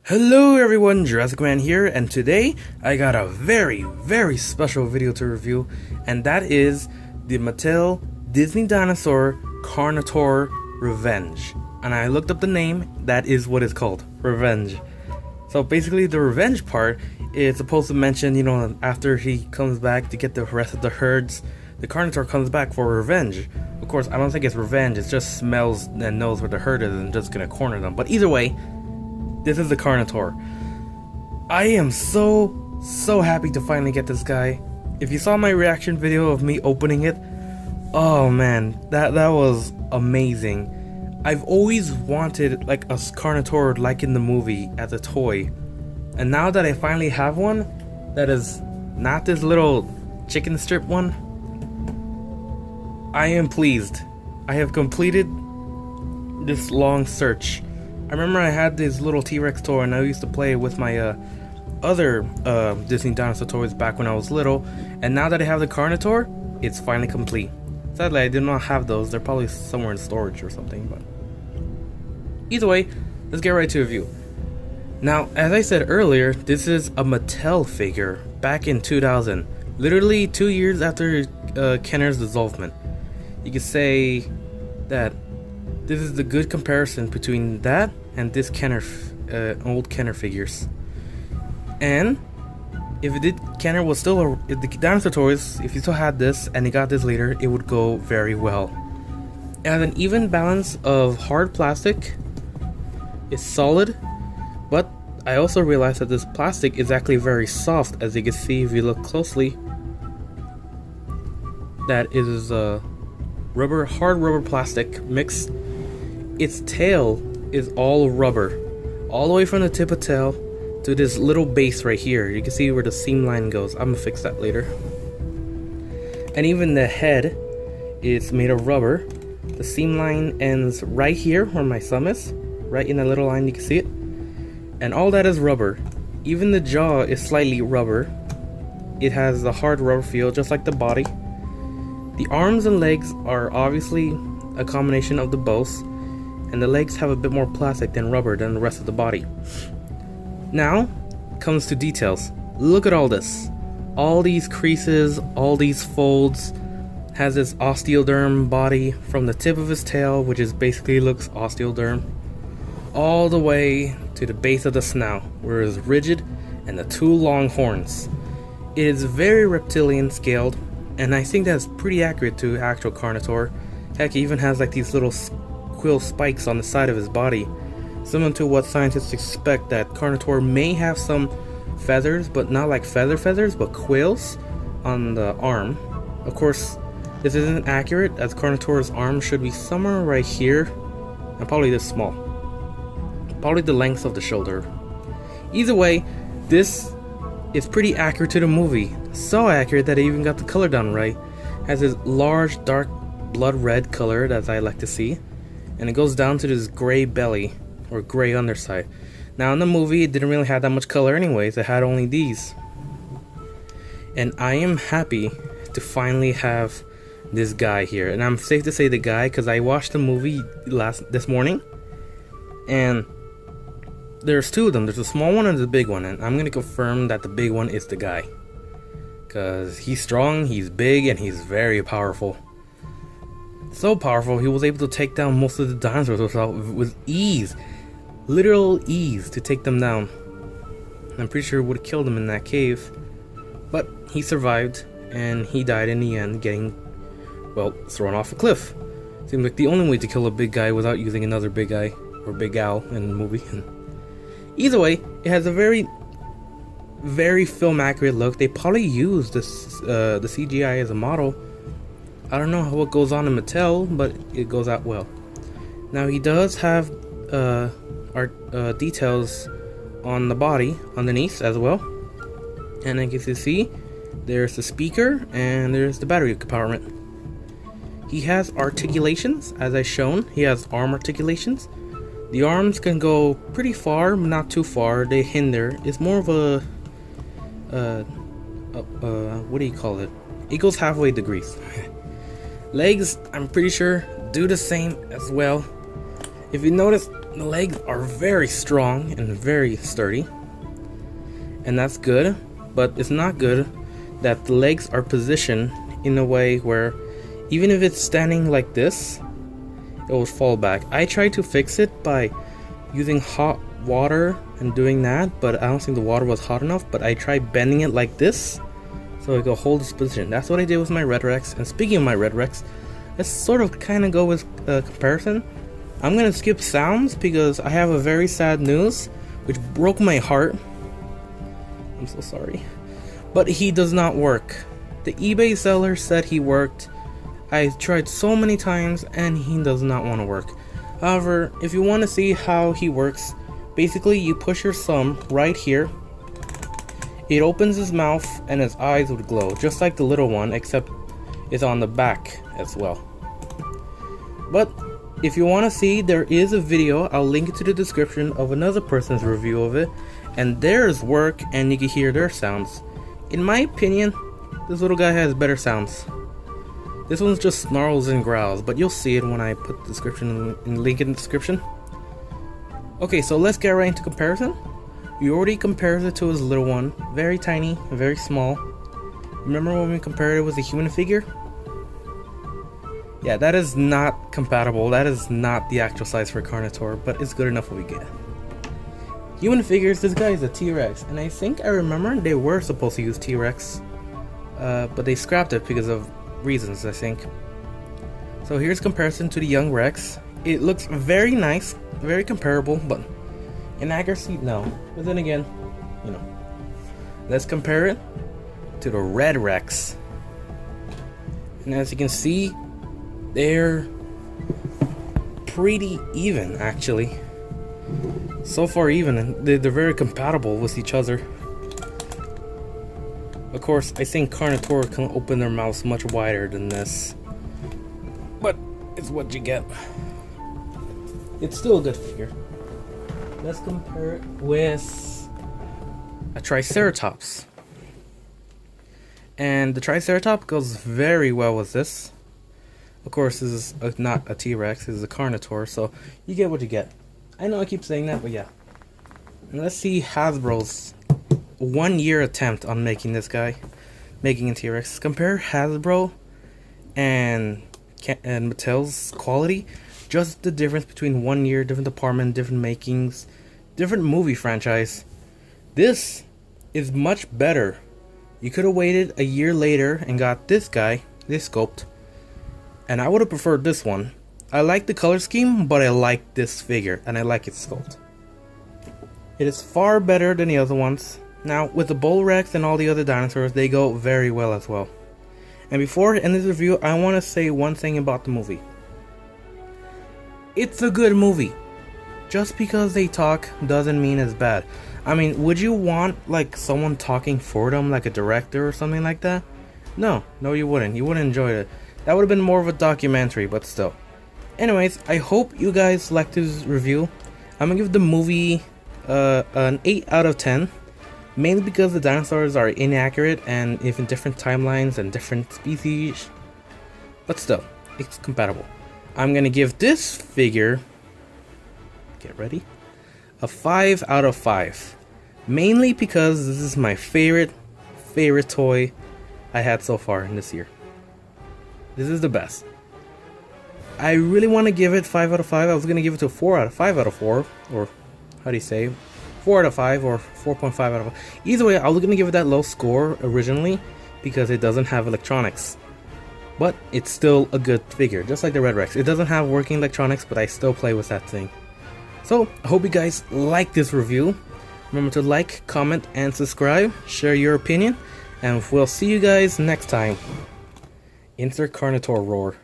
Hello everyone, Jurassic Man here, and today I got a very special video to review, and that is the Mattel Disney Dinosaur Carnotaur Revenge. And I looked up the name, that is what it's called, Revenge. So basically the revenge part is supposed to mention, after he comes back to get the rest of the herds, the Carnotaur comes back for revenge. Of course, I don't think it's revenge, it just smells and knows where the herd is and just gonna corner them. But either way, this is the Carnotaur. I am so happy to finally get this guy. If you saw my reaction video of me opening it, oh man, that was amazing. I've always wanted like a Carnotaur like in the movie as a toy. And now that I finally have one that is not this little chicken strip one, I am pleased. I have completed this long search. I remember I had this little T-Rex toy and I used to play with my other Disney dinosaur toys back when I was little, and now that I have the Carnotaur, it's finally complete. Sadly, I did not have those. They're probably somewhere in storage or something, but either way, let's get right to review. Now, as I said earlier, this is a Mattel figure back in 2000, literally 2 years after Kenner's dissolvement. You could say that this is the good comparison between that and this Kenner, old Kenner figures. And if Kenner was still if the dinosaur toys, if you still had this and you got this later, it would go very well. It has an even balance of hard plastic. It's solid, but I also realized that this plastic is actually very soft, as you can see if you look closely. That is hard rubber plastic mix. Its tail is all rubber, all the way from the tip of tail to this little base right here. You can see where the seam line goes. I'm gonna fix that later. And even the head is made of rubber. The seam line ends right here where my thumb is, right in that little line, you can see it. And all that is rubber. Even the jaw is slightly rubber. It has a hard rubber feel, just like the body. The arms and legs are obviously a combination of the both, and the legs have a bit more plastic than rubber than the rest of the body. Now comes to details. Look at all this. All these creases, all these folds. Has this osteoderm body from the tip of his tail, which is basically looks osteoderm, all the way to the base of the snout, where it is rigid, and the two long horns. It is very reptilian scaled, and I think that's pretty accurate to actual Carnotaur. Heck, he even has like these little quill spikes on the side of his body, similar to what scientists expect that Carnotaur may have some feathers, but not like feathers, but quills on the arm. Of course, this isn't accurate, as Carnotaur's arm should be somewhere right here, and probably this small. Probably the length of the shoulder. Either way, this is pretty accurate to the movie. So accurate that I even got the color done right. Has this large, dark, blood red color, as I like to see. And it goes down to this gray belly, or gray underside. Now in the movie, it didn't really have that much color anyways, it had only these. And I am happy to finally have this guy here. And I'm safe to say the guy, because I watched the movie this morning, and there's two of them. There's a small one and the big one, and I'm going to confirm that the big one is the guy. Because he's strong, he's big, and he's very powerful. So powerful, he was able to take down most of the dinosaurs with ease. Literal ease to take them down. I'm pretty sure it would have killed him in that cave. But he survived, and he died in the end, getting, well, thrown off a cliff. Seems like the only way to kill a big guy without using another big guy, or big gal in the movie. Either way, it has a very film accurate look. They probably used this, the CGI as a model. I don't know what goes on in Mattel, but it goes out well. Now he does have details on the body underneath as well. And as you can see, there's the speaker and there's the battery compartment. He has articulations, as I shown. He has arm articulations. The arms can go pretty far, but not too far. They hinder. It's more of a what do you call it? It goes halfway degrees. Legs, I'm pretty sure, do the same as well. If you notice, The legs are very strong and very sturdy, and that's good, but it's not good that the legs are positioned in a way where even if it's standing like this, it will fall back. I tried to fix it by using hot water and doing that, but I don't think the water was hot enough. But I tried bending it like this so it could hold its position. That's what I did with my Red Rex. And speaking of my Red Rex, let's sort of kind of go with comparison. I'm gonna skip sounds because I have a very sad news which broke my heart. I'm so sorry, but he does not work. The eBay seller said he worked. I tried so many times and he does not want to work. However, if you want to see how he works, basically you push your thumb right here. It opens his mouth and his eyes would glow, just like the little one, except it's on the back as well. But if you want to see, there is a video, I'll link it to the description, of another person's review of it, and theirs work and you can hear their sounds. In my opinion, this little guy has better sounds. This one's just snarls and growls, but you'll see it when I put the description in link in the description. Okay, so let's get right into comparison. We already compared it to his little one, very tiny, very small. Remember when we compared it with a human figure? Yeah, that is not compatible. That is not the actual size for Carnotaur, but it's good enough what we get. Human figures, this guy is a T-Rex, and I think I remember they were supposed to use T-Rex, but they scrapped it because of reasons, I think. So here's comparison to the young Rex. It looks very nice, very comparable, but in accuracy, no. But then again, you know. Let's compare it to the Red Rex. And as you can see, they're pretty even, actually. So far even, and they're very compatible with each other. Of course, I think Carnotaur can open their mouths much wider than this, but it's what you get. It's still a good figure. Let's compare it with a Triceratops. And the Triceratops goes very well with this. Of course, this is not a T-Rex, this is a Carnotaur, so you get what you get. I know I keep saying that, but yeah. And let's see Hasbro's 1 year attempt on making this guy, making a T-Rex. Compare Hasbro and Mattel's quality. Just the difference between 1 year, different department, different makings, different movie franchise. This is much better. You could have waited a year later and got this guy, this sculpt, and I would have preferred this one. I like the color scheme, but I like this figure, and I like its sculpt. It is far better than the other ones. Now, with the Bull Rex and all the other dinosaurs, they go very well as well. And before I end this review, I want to say one thing about the movie. It's a good movie. Just because they talk doesn't mean it's bad. I mean, would you want like someone talking for them, like a director or something like that? No, you wouldn't. You wouldn't enjoy it. That would have been more of a documentary, but still. Anyways, I hope you guys liked this review. I'm gonna give the movie an 8 out of 10. Mainly because the dinosaurs are inaccurate and even different timelines and different species. But still, it's compatible. I'm gonna give this figure, get ready, a 5 out of 5. Mainly because this is my favorite toy I had so far in this year. This is the best. I really want to give it 5 out of 5. I was gonna give it to 4 out of 5 out of 4, or how do you say, 4 out of 5 or 4.5 out of 5. Either way, I was gonna give it that low score originally because it doesn't have electronics. But it's still a good figure, just like the Red Rex. It doesn't have working electronics, but I still play with that thing. So, I hope you guys like this review. Remember to like, comment, and subscribe. Share your opinion. And we'll see you guys next time. Insert Carnotaur roar.